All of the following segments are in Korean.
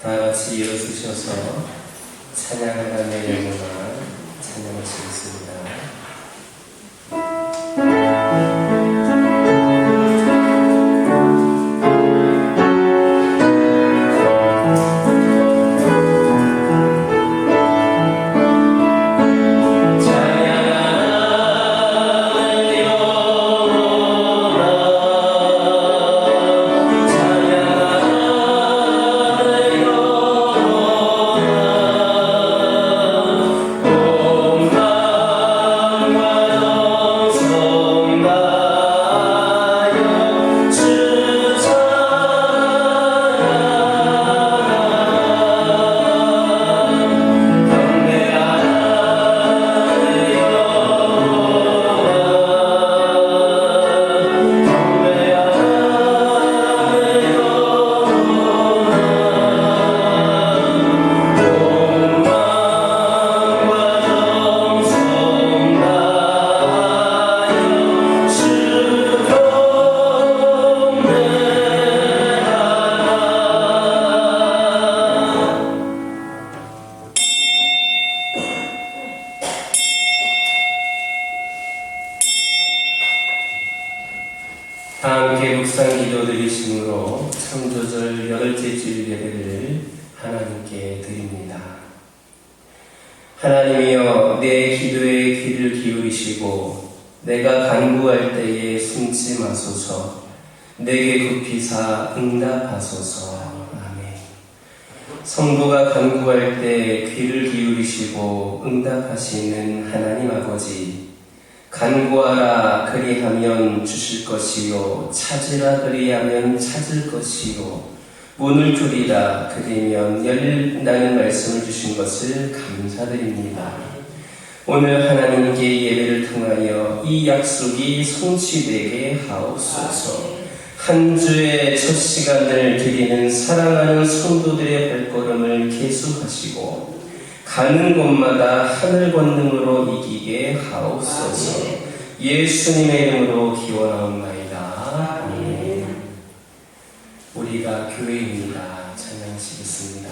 다 같이 일어서셔서 찬양하라는 영혼과 찬양하시겠습니다. 다 함께 묵상 기도 드리심으로 창조절 8째 주일 예배를 하나님께 드립니다. 하나님이여, 내 기도에 귀를 기울이시고 내가 간구할 때에 숨지 마소서. 내게 굽히사 응답하소서. 아멘. 성도가 간구할 때 귀를 기울이시고 응답하시는 하나님 아버지, 간구하라 그리하면 주실 것이요, 찾으라 그리하면 찾을 것이요, 문을 두리라 그리면 열린다는 말씀을 주신 것을 감사드립니다. 오늘 하나님께 예배를 통하여 이 약속이 성취되게 하옵소서. 한 주의 첫 시간을 드리는 사랑하는 성도들의 발걸음을 계속하시고 가는 곳마다 하늘 권능으로 이기게 하옵소서. 예수님의 이름으로 기원하옵나이다. 아멘. 우리가 교회입니다. 찬양하시겠습니다.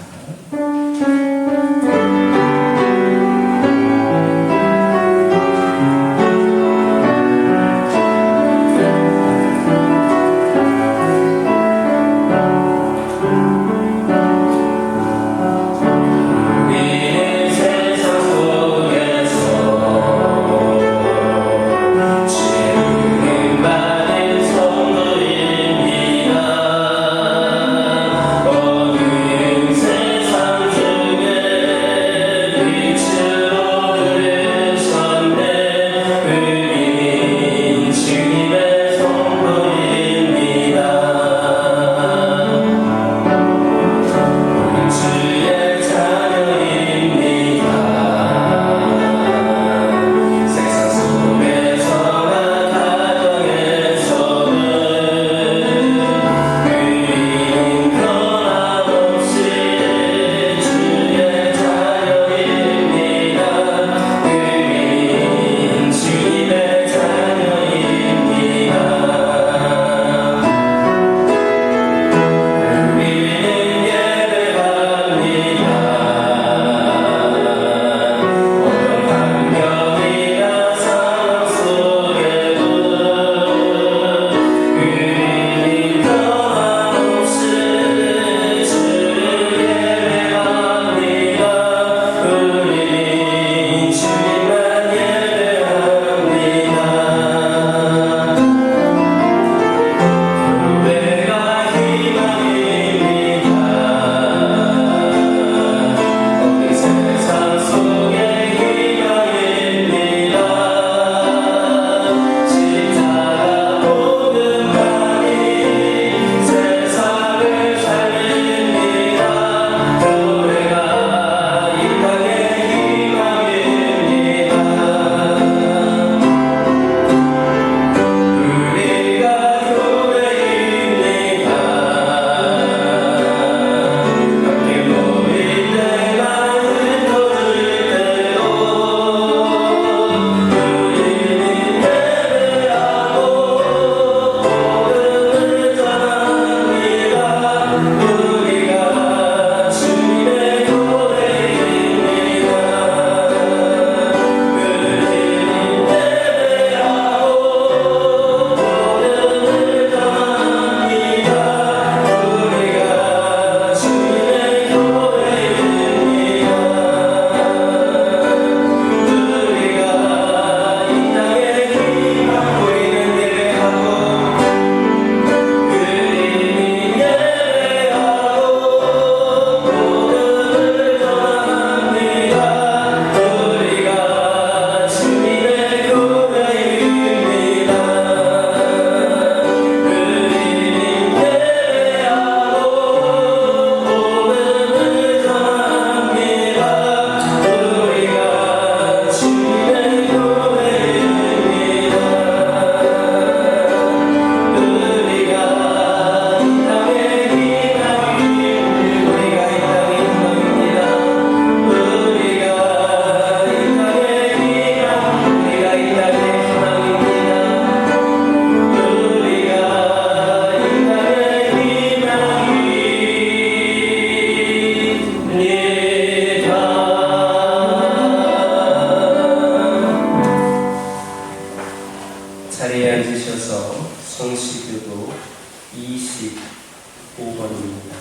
26번입니다.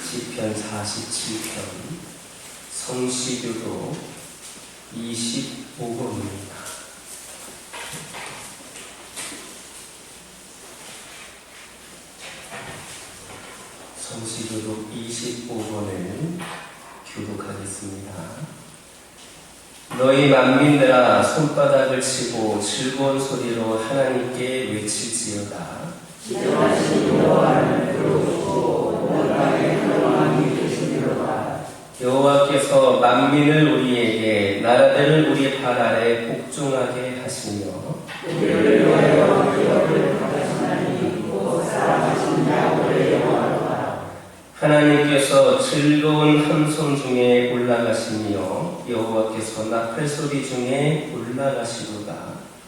시편 47편, 성시교도 25번입니다. 성시교도 25번을 교독하겠습니다. 너희 만민들아 손바닥을 치고 즐거운 소리로 하나님께 외칠지어다. 여호와께서 만민을 우리에게 나라들을 우리 발 아래 복종하게 하시며 우리를 위하여 기업을 받으시나니 곧 사랑하신 야훼의 여호와로다. 하나님께서 즐거운 함성 중에 올라가시며 여호와께서 나팔 소리 중에 올라가시도다.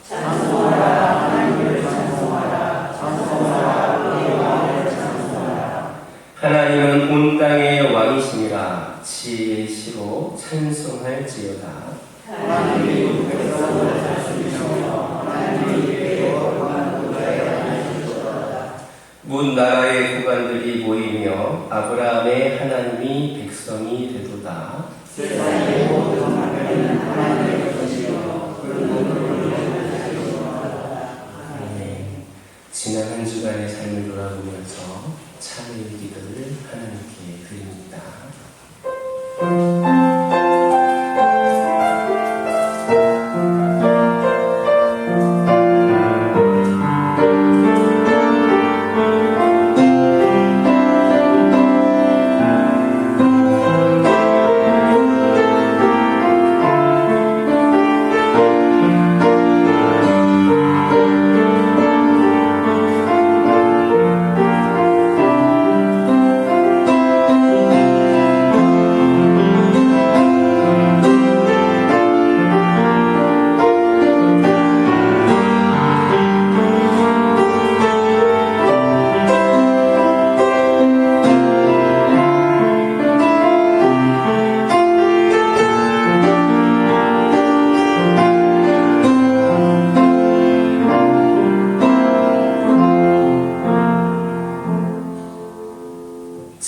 찬송하라 하나님을 찬송하라. 찬송하라 우리 왕을 찬송하라. 하나님은 온 땅의 왕이시니라. 지혜의 시로 찬송할지어다. 하나님이 백성을 다스리시며 하나님이 여호와만 노래하시도다. 문 나라의 구관들이 모이며 아브라함의 하나님이 백성이 되도다. 세상의 모든 만민은 하나님의 것이요 그 지난 한 주간의 삶을 돌아보면서 참회의 기도를 하나님께 드립니다.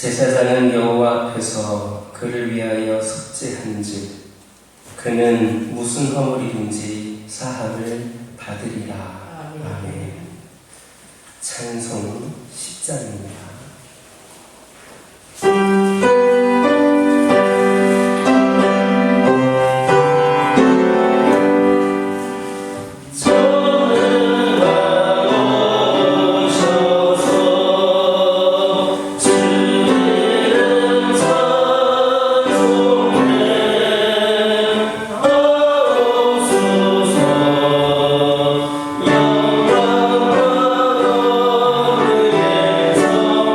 제사장은 여호와 앞에서 그를 위하여 속죄한즉 그는 무슨 허물이든지 사함을 받으리라. 아멘. 찬송 10장입니다. 영광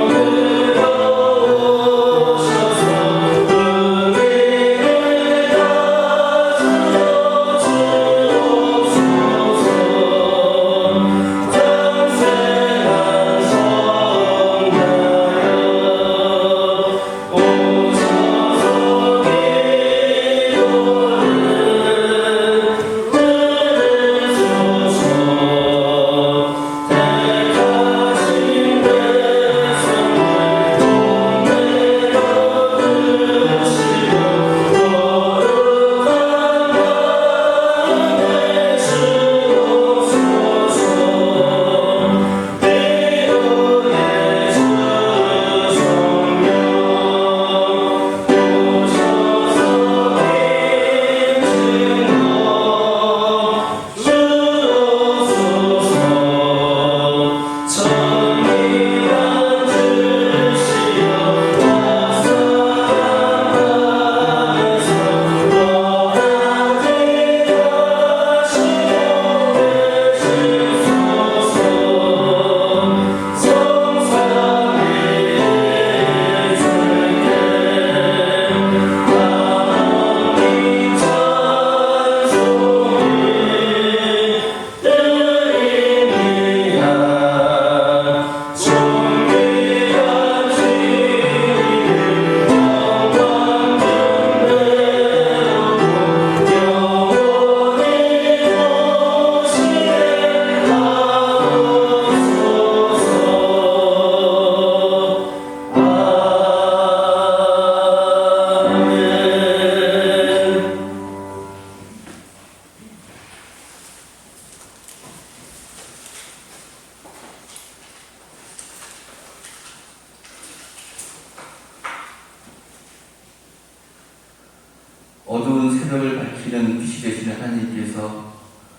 어두운 새벽을 밝히는 빛이 되시는 하나님께서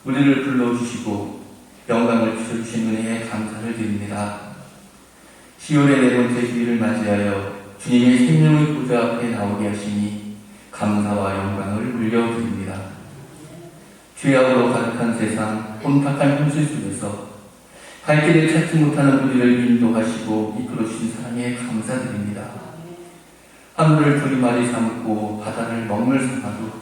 우리를 불러주시고 영광을 비춰주신 은혜에 감사를 드립니다. 10월의 네 번째 주일을 맞이하여 주님의 생명의 보좌 앞에 나오게 하시니 감사와 영광을 물려드립니다. 죄악으로 가득한 세상, 혼탁한 현실 속에서 갈 길을 찾지 못하는 우리를 인도하시고 이끌어주신 사랑에 감사드립니다. 하늘을 두리마리 삼고 바다를 먹물 삼아도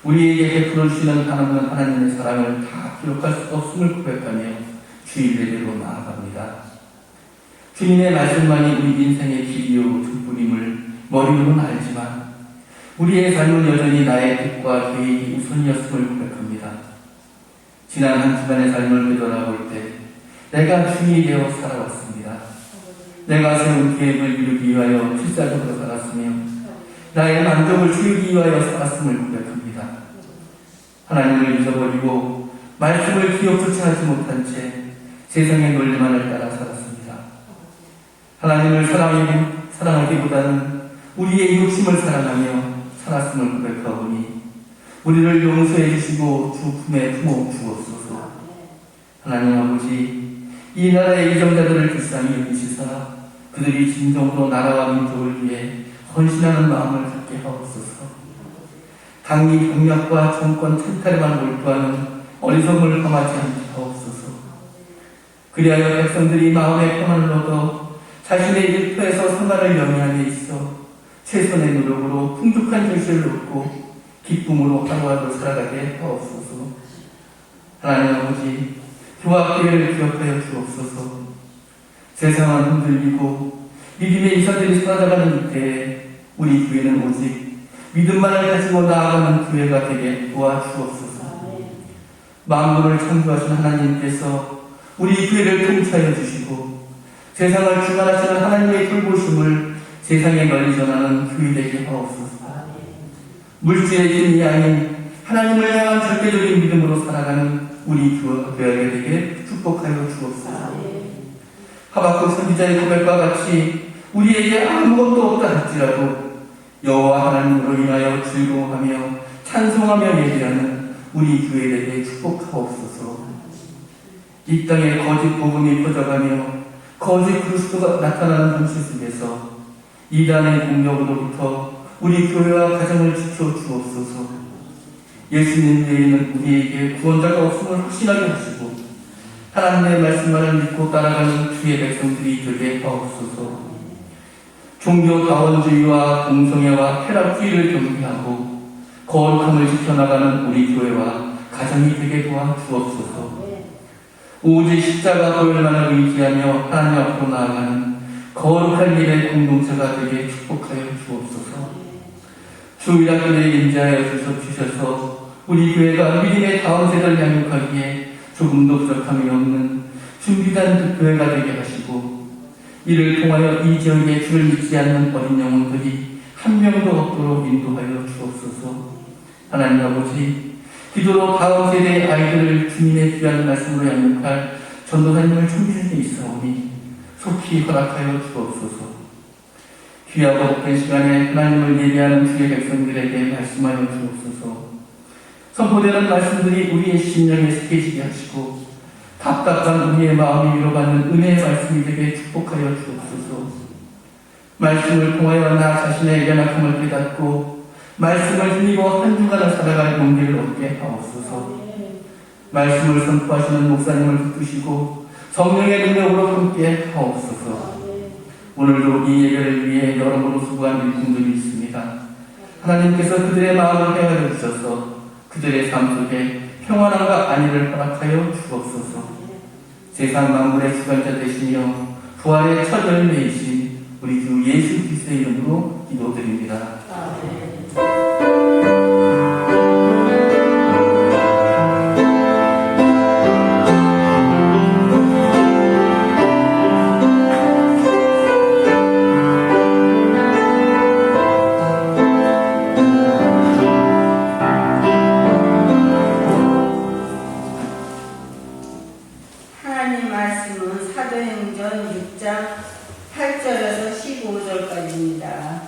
우리에게 베풀어 주시는 하나님의 사랑을 다 기록할 수 없음을 고백하며 주일 예배로 나아갑니다. 주님의 말씀만이 우리 인생의 길이요 등불임을 머리로는 알지만 우리의 삶은 여전히 나의 뜻과 계획이 우선이었음을 고백합니다. 지난 한 주간의 삶을 되돌아볼 때 내가 주인이 되어 살아왔습니다. 내가 세운 계획을 이루기 위하여 필사적으로 살았으며 나의 만족을 주기 위하여 살았음을 고백합니다. 하나님을 잊어버리고 말씀을 기억조차 하지 못한 채 세상의 논리만을 따라 살았습니다. 하나님을 사랑하기보다는 우리의 욕심을 사랑하며 살았음을 고백하오니 우리를 용서해 주시고 주 품에 품어 주옵소서. 하나님 아버지, 이 나라의 이정자들을 불쌍히 여기시사 그들이 진정으로 나라와 민족을 위해 헌신하는 마음을 갖게 하옵소서. 당리 병력과 정권 찬탈에만 몰두하는 어리석음을 범하지 않게 하옵소서. 그리하여 백성들이 마음의 평안을 얻어 자신의 일터에서 생활을 영위함에 있어 최선의 노력으로 풍족한 결실을 얻고 기쁨으로 하루하루 살아가게 하옵소서. 하나님 아버지, 교합기회를 기억하여 주옵소서. 세상은 흔들리고 믿음의 이사들이 사라져가는 이때에 우리 교회는 오직 믿음만을 가지고 나아가는 교회가 되게 도와주옵소서. 만물을 창조하신 하나님께서 우리 교회를 통치하여 주시고 세상을 주관하시는 하나님의 돌보심을 세상에 널리 전하는 교회 되게 하옵소서. 물질의 힘이 아닌 하나님을 향한 절대적인 믿음으로 살아가는 우리 교회가 되게 축복하여 주옵소서. 하박국 선지자의 고백과 같이 우리에게 아무것도 없다 할지라도 여호와 하나님으로 인하여 즐거워하며 찬송하며 예배하는 우리 교회에게 축복하옵소서. 이 땅에 거짓 복음이 퍼져가며 거짓 그리스도가 나타나는 현실 속에서 이단의 공격으로부터 우리 교회와 가정을 지켜 주옵소서. 예수님 외에는 우리에게 구원자가 없음을 확신하게 하시고 하나님의 말씀만을 믿고 따라가는 주의 백성들이 되게 하옵소서. 종교다원주의와 공성애와 쾌락주의를 경계하고 거룩함을 지켜나가는 우리 교회와 가정이 되게 도와 주옵소서. 오직 십자가 보혈만을 의지하며 하나님 앞으로 나아가는 거룩한 일의 공동체가 되게 축복하여 주옵소서. 주일학교에 임재하여 주셔서 우리 교회가 믿음의 다음 세대를 양육하기에 조금도 부족함이 없는 준비된 교회가 되게 하시고 이를 통하여 이 지역에 주를 믿지 않는 어린 영혼들이 한 명도 없도록 인도하여 주옵소서. 하나님 아버지, 기도로 다음 세대의 아이들을 주님의 귀한 말씀으로 양육할 전도사님을 준비할 때 있사오니 속히 허락하여 주옵소서. 귀하고 복된 시간에 하나님을 예배하는 주의 백성들에게 말씀하여 주옵소서. 선포되는 말씀들이 우리의 심령에 새겨지게 하시고 답답한 우리의 마음이 위로받는 은혜의 말씀이 되게 축복하여 주옵소서. 말씀을 통하여 나 자신의 연약함을 깨닫고 말씀을 힘입어 한 주간을 살아갈 용기를 얻게 하옵소서. 말씀을 선포하시는 목사님을 붙드시고 성령의 능력으로 함께 하옵소서. 오늘도 이 예배를 위해 여러모로 수고한 일꾼들이 있습니다. 하나님께서 그들의 마음을 헤아려 주셔서 그들의 삶 속에 평안함과 안위를 허락하여 주옵소서. 세상 만물의 주관자 되시며 부활의 첫 열매이신 우리 주 예수 그리스도의 이름으로 기도드립니다. 아멘. 하나님 말씀은 사도행전 6장 8절에서 15절까지입니다.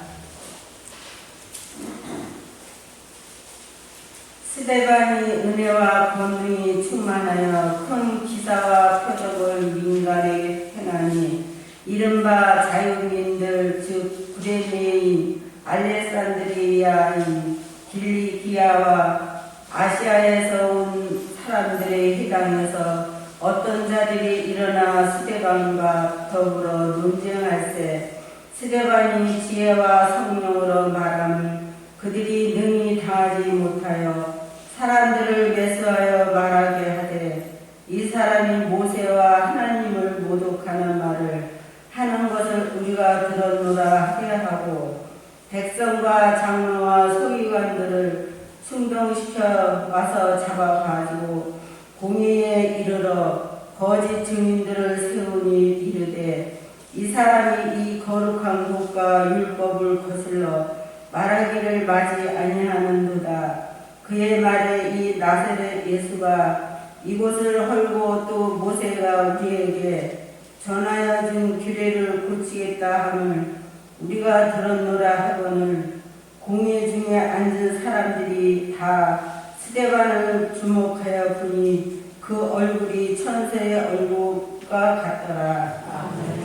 스데반이 은혜와 권능이 충만하여 큰 기사와 표적을 민간에게 행하니 이른바 자유민들 즉 구레네인 알렉산드리아인 길리기아와 아시아에서 온 사람들의 해당에서 어떤 자들이 일어나 스데반과 더불어 논쟁할세 스데반이 지혜와 성령으로 말함을 그들이 능히 당하지 못하여 사람들을 매수하여 말하게 하되 이 사람이 모세와 하나님을 모독하는 말을 하는 것을 우리가 들었노라 하게 하고 백성과 장로와 소위관들을 충동시켜 와서 잡아가지고 공의에 이르러 거짓 증인들을 세우니 이르되 이 사람이 이 거룩한 곳과 율법을 거슬러 말하기를 마지 아니하는도다. 그의 말에 이 나사렛 예수가 이곳을 헐고 또 모세가 우리에게 전하여 준 규례를 고치겠다 함을 우리가 들었노라 하거늘 공회 중에 앉은 사람들이 다 스데반을 주목하여 보니 그 얼굴이 천사의 얼굴과 같더라. 아멘.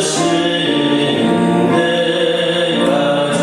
주시는 데까지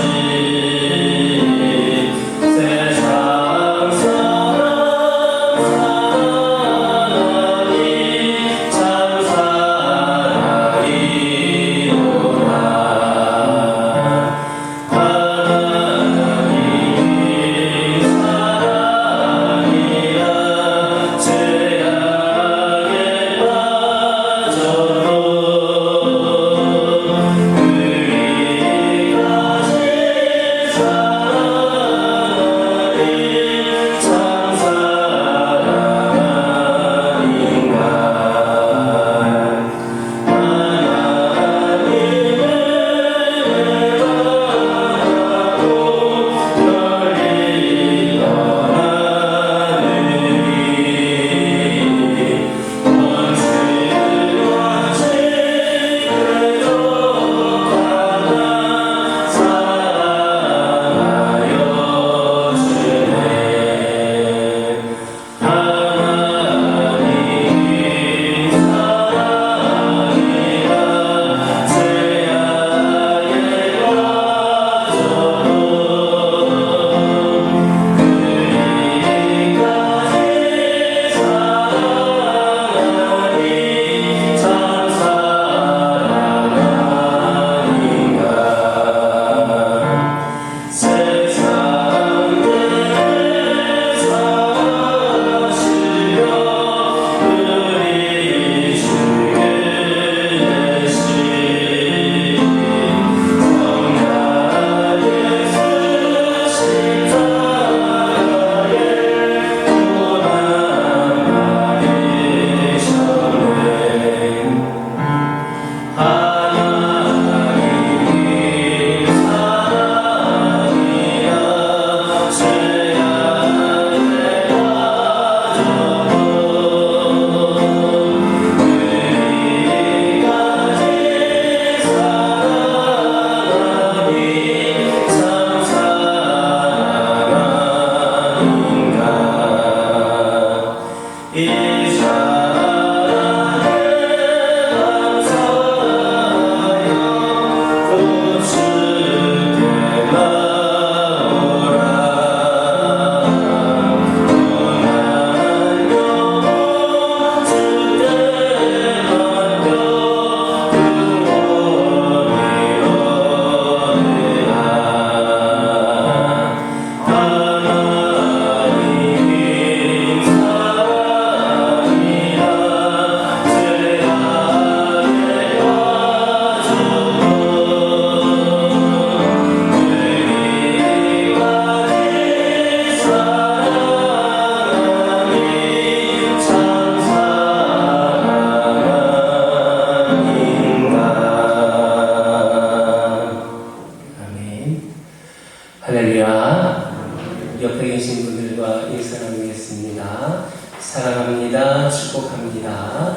여러분과 인사 나누겠습니다. 사랑합니다. 축복합니다.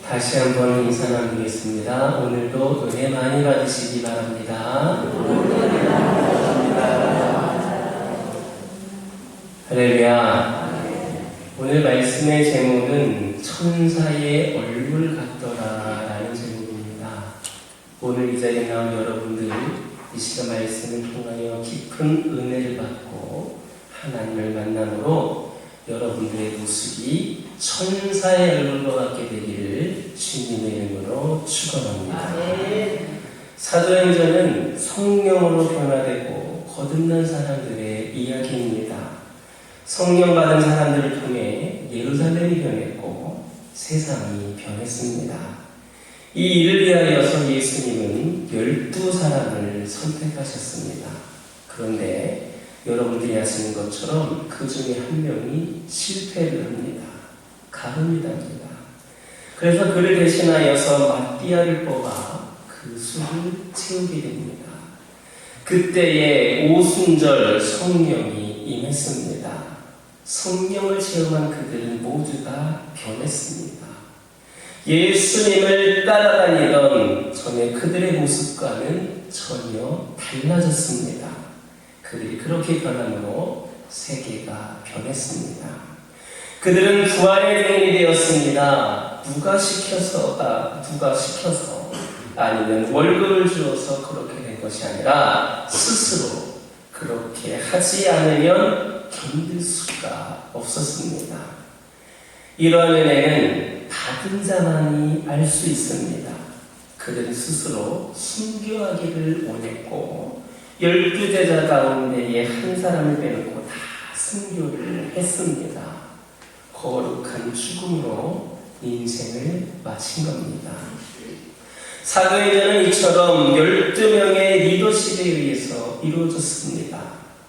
다시 한번 인사 나누겠습니다. 오늘도 은혜 많이 받으시기 바랍니다. 할렐루야. 오늘 말씀의 제목은 천사의 얼굴 같더라 라는 제목입니다. 오늘 이 자리에 나온 여러분들 이 시간 말씀을 통하여 깊은 은혜를 받고 하나님을 만남으로 여러분들의 모습이 천사의 얼굴과 같게 되기를 주님의 이름으로 축원합니다. 사도행전은 성령으로 변화되고 거듭난 사람들의 이야기입니다. 성령 받은 사람들을 통해 예루살렘이 변했고 세상이 변했습니다. 이 일을 위하여서 예수님은 12사람을 선택하셨습니다. 그런데 여러분들이 아시는 것처럼 그 중에 한 명이 실패를 합니다. 가늠이 답니다. 그래서 그를 대신하여서 마띠아를 뽑아 그 수를 채우게 됩니다. 그때에 오순절 성령이 임했습니다. 성령을 체험한 그들은 모두가 변했습니다. 예수님을 따라다니던 전에 그들의 모습과는 전혀 달라졌습니다. 그들이 그렇게 변함으로 세계가 변했습니다. 그들은 부활의 증인이 되었습니다. 누가 시켜서 아니면 월급을 주어서 그렇게 된 것이 아니라 스스로 그렇게 하지 않으면 견딜 수가 없었습니다. 이러한 은혜는 받은 자만이 알 수 있습니다. 그들은 스스로 순교하기를 원했고 12제자 가운데에 한 사람을 빼놓고 다 순교를 했습니다. 거룩한 죽음으로 인생을 마친 겁니다. 사도행전은 이처럼 12명의 리더십에 의해서 이루어졌습니다.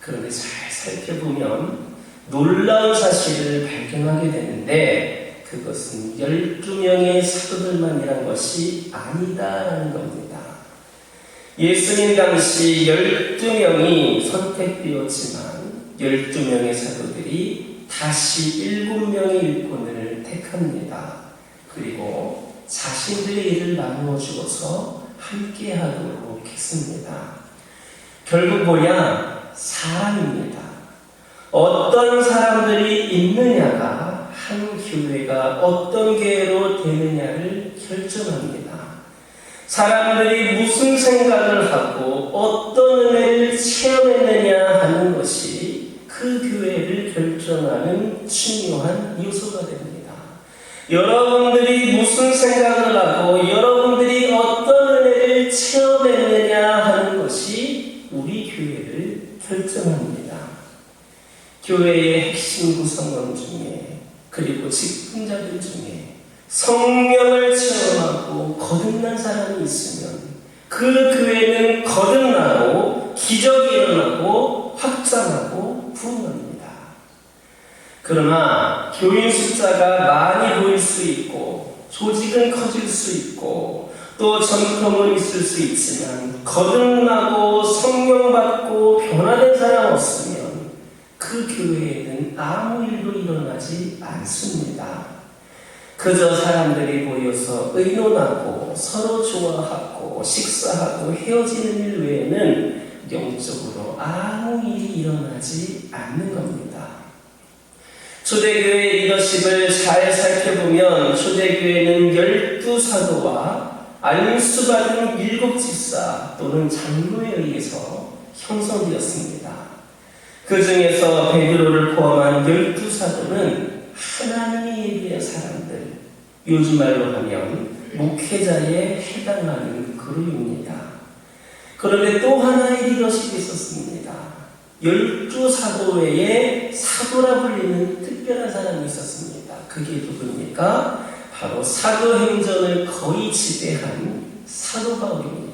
그런데 잘 살펴보면 놀라운 사실을 발견하게 되는데 그것은 12명의 사도들만이란 것이 아니다라는 겁니다. 예수님 당시 12명이 선택되었지만 12명의 사도들이 다시 7명의 일꾼을 택합니다. 그리고 자신들의 일을 나누어 주어서 함께 하도록 했습니다. 결국 뭐냐? 사람입니다. 어떤 사람들이 있느냐가 한 교회가 어떤 교회로 되느냐를 결정합니다. 사람들이 무슨 생각을 하고 어떤 은혜를 체험했느냐 하는 것이 그 교회를 결정하는 중요한 요소가 됩니다. 여러분들이 무슨 생각을 하고 여러분들이 어떤 은혜를 체험했느냐 하는 것이 우리 교회를 결정합니다. 교회의 핵심 구성원 중에 그리고 직분자들 중에 성령을 체험하고 거듭난 사람이 있으면 그 교회는 거듭나고 기적이 일어나고 확장하고 부흥합니다. 그러나 교인 숫자가 많이 보일 수 있고 조직은 커질 수 있고 또 전통은 있을 수 있지만 거듭나고 성령받고 변화된 사람 없으면 그 교회에는 아무 일도 일어나지 않습니다. 그저 사람들이 모여서 의논하고 서로 좋아하고 식사하고 헤어지는 일 외에는 영적으로 아무 일이 일어나지 않는 겁니다. 초대교회 리더십을 잘 살펴보면 초대교회는 12사도와 안수받은 7집사 또는 장로에 의해서 형성되었습니다. 그 중에서 베드로를 포함한 12사도는 하나님이 예비한 사람들, 요즘 말로 하면 목회자에 해당하는 그룹입니다. 그런데 또 하나의 리더십이 있었습니다. 12사도 외에 사도라 불리는 특별한 사람이 있었습니다. 그게 누구입니까? 바로 사도행전을 거의 지배한 사도 바울입니다.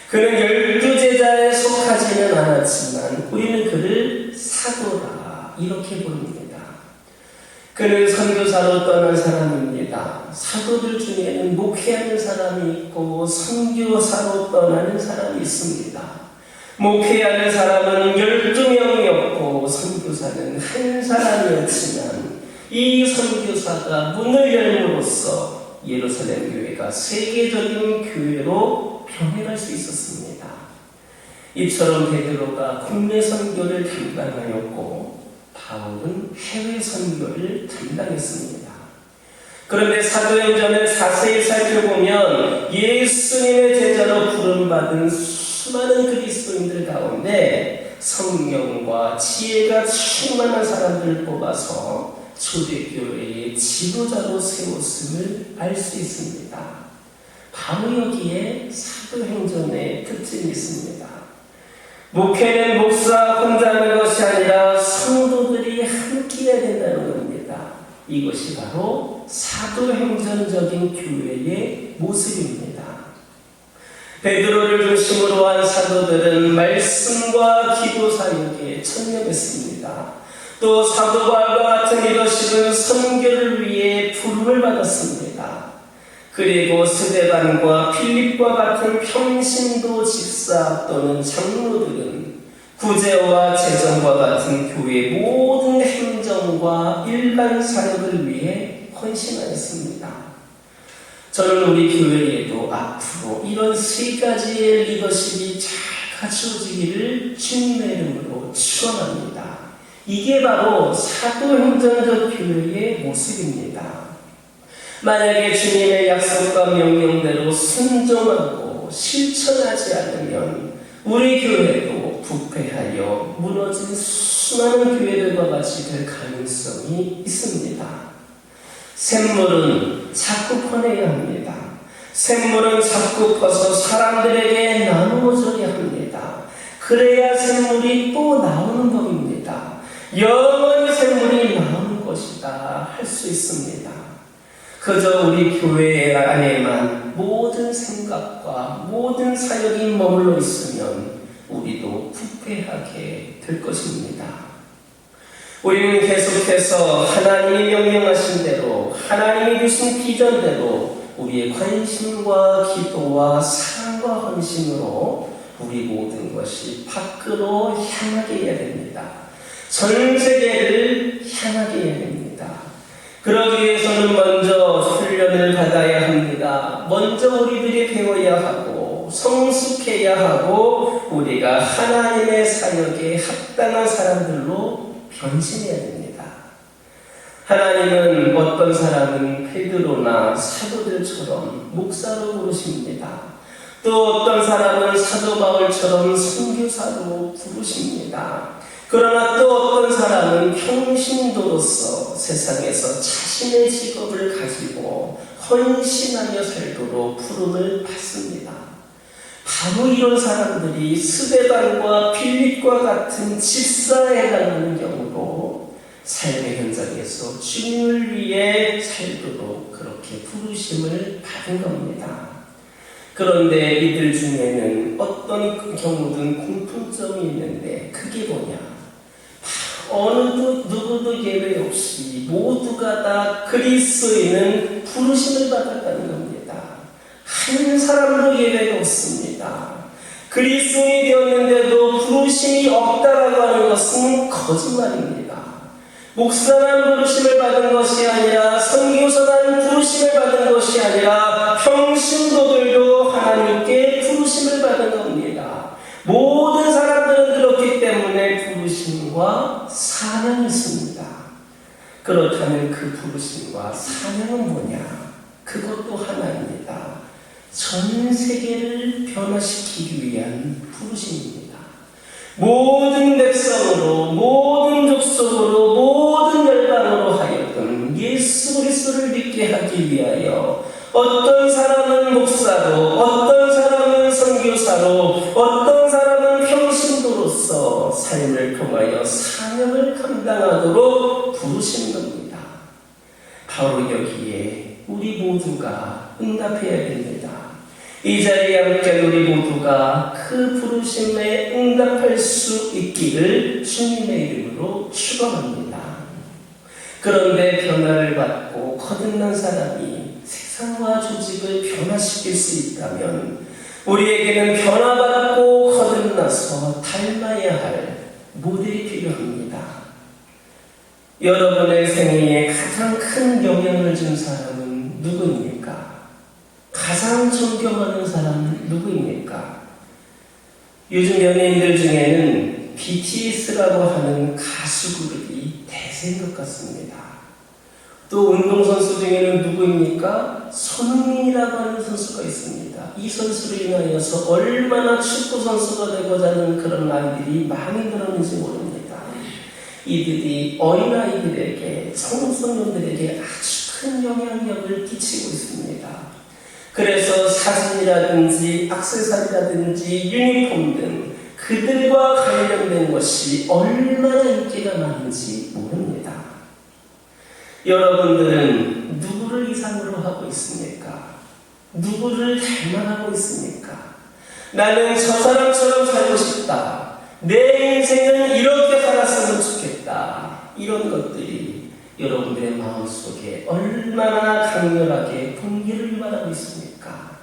그는 12제자에 속하지는 않았지만 우리는 그를 사도라 이렇게 부릅니다. 그는 선교사로 떠난 사람입니다. 사도들 중에는 목회하는 사람이 있고 선교사로 떠나는 사람이 있습니다. 목회하는 사람은 12명이었고 선교사는 한 사람이었지만 이 선교사가 문을 열므로써 예루살렘 교회가 세계적인 교회로 변해갈 수 있었습니다. 이처럼 베드로가 국내 선교를 담당하였고 바울은 해외 선교를 담당했습니다. 그런데 사도행전을 자세히 살펴보면 예수님의 제자로 부름받은 수많은 그리스도인들 가운데 성령과 지혜가 충만한 사람들을 뽑아서 초대교회의 지도자로 세웠음을 알 수 있습니다. 바로 여기에 사도행전의 특징이 있습니다. 목회는 목사 혼자 하는 것이 아니라 성도들이 함께 해야 된다는 겁니다. 이것이 바로 사도행전적인 교회의 모습입니다. 베드로를 중심으로 한 사도들은 말씀과 기도 사역에 천명했습니다. 또 사도 바울과 같은 리더십은 선교를 위해 부름을 받았습니다. 그리고 스데반과 필립과 같은 평신도 집사 또는 장로들은 구제와 재정과 같은 교회 모든 행정과 일반 사역을 위해 헌신하였습니다. 저는 우리 교회에도 앞으로 이런 세 가지의 리더십이 잘 갖춰지기를 주님의 이름으로 축원합니다. 이게 바로 사도행전적 교회의 모습입니다. 만약에 주님의 약속과 명령대로 순종하고 실천하지 않으면 우리 교회도 부패하여 무너진 수많은 교회들과 같이 될 가능성이 있습니다. 샘물은 자꾸 퍼내야 합니다. 샘물은 자꾸 퍼서 사람들에게 나누어져야 합니다. 그래야 샘물이 또 나오는 법입니다. 영원히 샘물이 나오는 것이다 할 수 있습니다. 그저 우리 교회 안에만 모든 생각과 모든 사역이 머물러 있으면 우리도 부패하게 될 것입니다. 우리는 계속해서 하나님이 명령하신 대로 하나님이 주신 비전대로 우리의 관심과 기도와 사랑과 헌신으로 우리 모든 것이 밖으로 향하게 해야 됩니다. 전 세계를 향하게 해야 됩니다. 그러기 위해서는 먼저 훈련을 받아야 합니다. 먼저 우리들이 배워야 하고 성숙해야 하고 우리가 하나님의 사역에 합당한 사람들로 변신해야 됩니다. 하나님은 어떤 사람은 베드로나 사도들처럼 목사로 부르십니다. 또 어떤 사람은 사도 바울처럼 선교사로 부르십니다. 그러나 또 어떤 사람은 평신도로서 세상에서 자신의 직업을 가지고 헌신하며 살도록 부름을 받습니다. 바로 이런 사람들이 스데반과 필립과 같은 집사에 해당하는 경우로 삶의 현장에서 주님을 위해 살도록 그렇게 부르심을 받은 겁니다. 그런데 이들 중에는 어떤 경우든 공통점이 있는데 그게 뭐냐? 어느 누구도 예외 없이 모두가 다 그리스도인은 부르심을 받았다는 겁니다. 한 사람도 예외가 없습니다. 그리스도인이 되었는데도 부르심이 없다라고 하는 것은 거짓말입니다. 목사만 부르심을 받은 것이 아니라 선교사만 부르심을 받은 것이 아니라 평신도들도 하나님께 부르심을 받은 겁니다. 모든 사람들은 그렇기 때문에 부르심과 사명이 있습니다. 그렇다면 그 부르심과 사명은 뭐냐? 그것도 하나입니다. 전 세계를 변화시키기 위한 부르심입니다. 모든 백성으로, 모든 족속으로, 모든 열방으로 하여금 예수 그리스도를 믿게 하기 위하여 어떤 사람은 목사로, 어떤 사람은 선교사로, 어떤 사람은 평신도로서 삶을 통하여 사명을 감당하도록 부르신 겁니다. 바로 여기에 우리 모두가 응답해야 됩니다. 이 자리에 함께 우리 모두가 그 부르심에 응답할 수 있기를 주님의 이름으로 축원합니다. 그런데 변화를 받고 거듭난 사람이 세상과 조직을 변화시킬 수 있다면 우리에게는 변화받고 거듭나서 닮아야 할 모델이 필요합니다. 여러분의 생애에 가장 큰 영향을 준 사람은 누구입니까? 가장 존경하는 사람은 누구입니까? 요즘 연예인들 중에는 BTS라고 하는 가수 그룹이 대세인 것 같습니다. 또 운동선수 중에는 누구입니까? 손흥민이라고 하는 선수가 있습니다. 이 선수로 인하여서 얼마나 축구선수가 되고자 하는 그런 아이들이 많이 늘었는지 모릅니다. 이들이 어린아이들에게, 청소년들에게 아주 큰 영향력을 끼치고 있습니다. 그래서 사진이라든지 액세서리라든지 유니폼 등 그들과 관련된 것이 얼마나 인기가 많은지 모릅니다. 여러분들은 누구를 이상으로 하고 있습니까? 누구를 닮아가고 있습니까? 나는 저 사람처럼 살고 싶다. 내 인생은 이렇게 살았으면 좋겠다. 이런 것들이 여러분들의 마음속에 얼마나 강렬하게 동기를 유발하고 있습니까?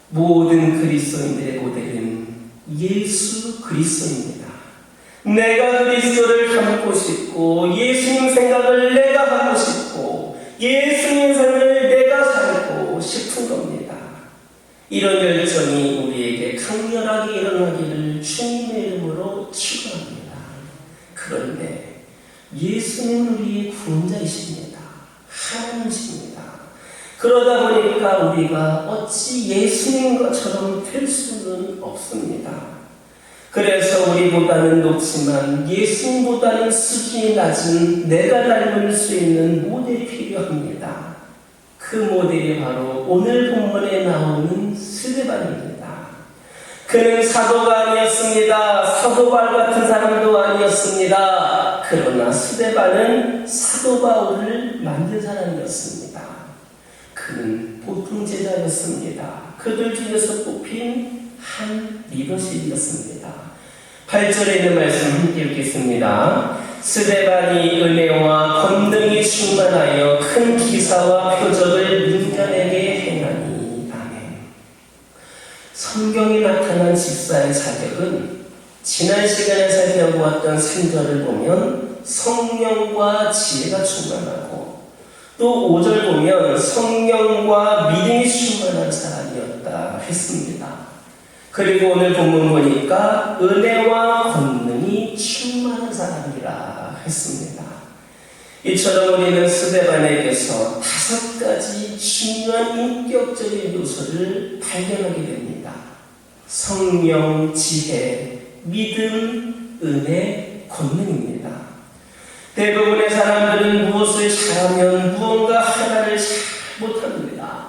모든 그리스도인들의 모델은 예수 그리스도입니다. 내가 그리스도를 닮고 싶고 예수님 생각을 내가 하고 싶고 예수님 삶을 내가 살고 싶은 겁니다. 이런 열정이 우리에게 강렬하게 일어나기를 주님의 이름으로 축원합니다. 그런데 예수님은 우리의 구원자이십니다. 하나님이십니다. 그러다 보니까 우리가 어찌 예수님과처럼 될 수는 없습니다. 그래서 우리보다는 높지만 예수님보다는 수준이 낮은 내가 닮을 수 있는 모델이 필요합니다. 그 모델이 바로 오늘 본문에 나오는 스데반입니다. 그는 사도가 아니었습니다. 사도바울 같은 사람도 아니었습니다. 그러나 스데반은 사도 바울을 만든 사람이었습니다. 그는 보통 제자였습니다. 그들 중에서 뽑힌 한 리더십이었습니다. 8절에 있는 말씀 함께 읽겠습니다. 스데반이 은혜와 권능이 충만하여 큰 기사와 표적을 민간에게 행하니. 아멘. 성경이 나타난 집사의 자격은 지난 시간에 살펴보았던 생절을 보면 성령과 지혜가 충만하고 또 5절 보면 성령과 믿음이 충만한 사람이었다 했습니다. 그리고 오늘 본문 보니까 은혜와 권능이 충만한 사람이라 했습니다. 이처럼 우리는 스데반에게서 5가지 중요한 인격적인 요소를 발견하게 됩니다. 성령, 지혜, 믿음, 은혜, 권능입니다. 대부분의 사람들은 무엇을 잘하면 무언가 하나를 잘 못합니다.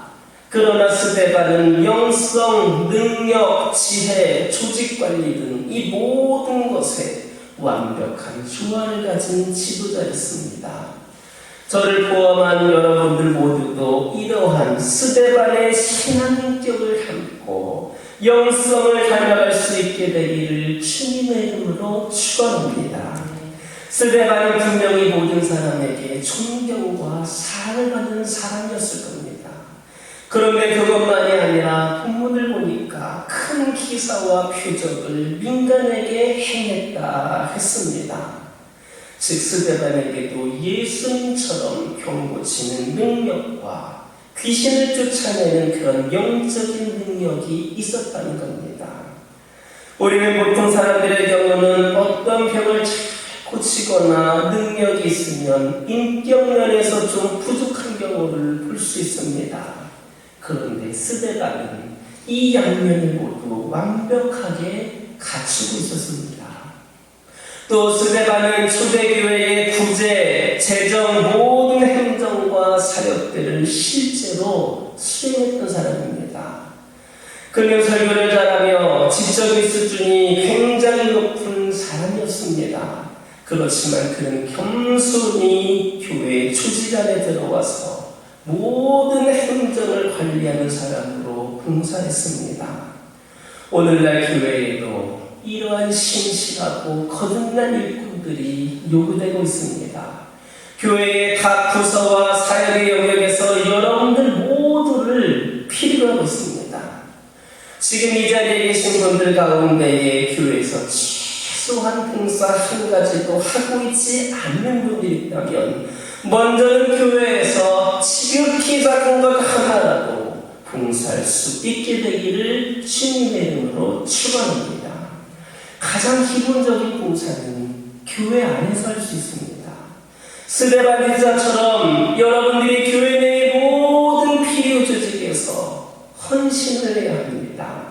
그러나 스데반은 영성, 능력, 지혜, 조직관리 등 이 모든 것에 완벽한 조화를 가진 지도자였습니다. 저를 포함한 여러분들 모두도 이러한 스데반의 신앙인격을 담고 영성을 닮아갈 수 있게 되기를 주님의 이름으로 축원합니다. 스데반은 분명히 모든 사람에게 존경과 사랑을 받는 사람이었을 겁니다. 그런데 그것만이 아니라 본문을 보니까 큰 기사와 표적을 민간에게 행했다 했습니다. 즉 스데반에게도 예수님처럼 병 고치는 능력과 귀신을 쫓아내는 그런 영적인 능력이 있었다는 겁니다. 우리는 보통 사람들의 경우는 어떤 병을 잘 고치거나 능력이 있으면 인격면에서 좀 부족한 경우를 볼 수 있습니다. 그런데 스데반은 이 양면을 모두 완벽하게 갖추고 있었습니다. 또 스데반은 초대교회의 구제, 재정, 모든 행정과 사역들을 실제로 수행했던 사람입니다. 그는 설교를 잘하며 지적인 수준이 굉장히 높은 사람이었습니다. 그렇지만 그는 겸손히 교회 조직 안에 들어와서 모든 행정을 관리하는 사람으로 봉사했습니다. 오늘날 교회에도 이러한 신실하고 거듭난 일꾼들이 요구되고 있습니다. 교회의 각 부서와 사역의 영역에서 여러분들 모두를 필요로 하고 있습니다. 지금 이 자리에 계신 분들 가운데에 교회에서 최소한 봉사 한 가지도 하고 있지 않는 분들이 있다면 먼저는 교회에서 지극히 작은 것 하나라도 봉사할 수 있게 되기를 주님의 이름으로 축원합니다. 가장 기본적인 봉사는 교회 안에서 할 수 있습니다. 스데반 기자처럼 여러분들이 교회 내의 모든 필요 조직에서 헌신을 해야 합니다.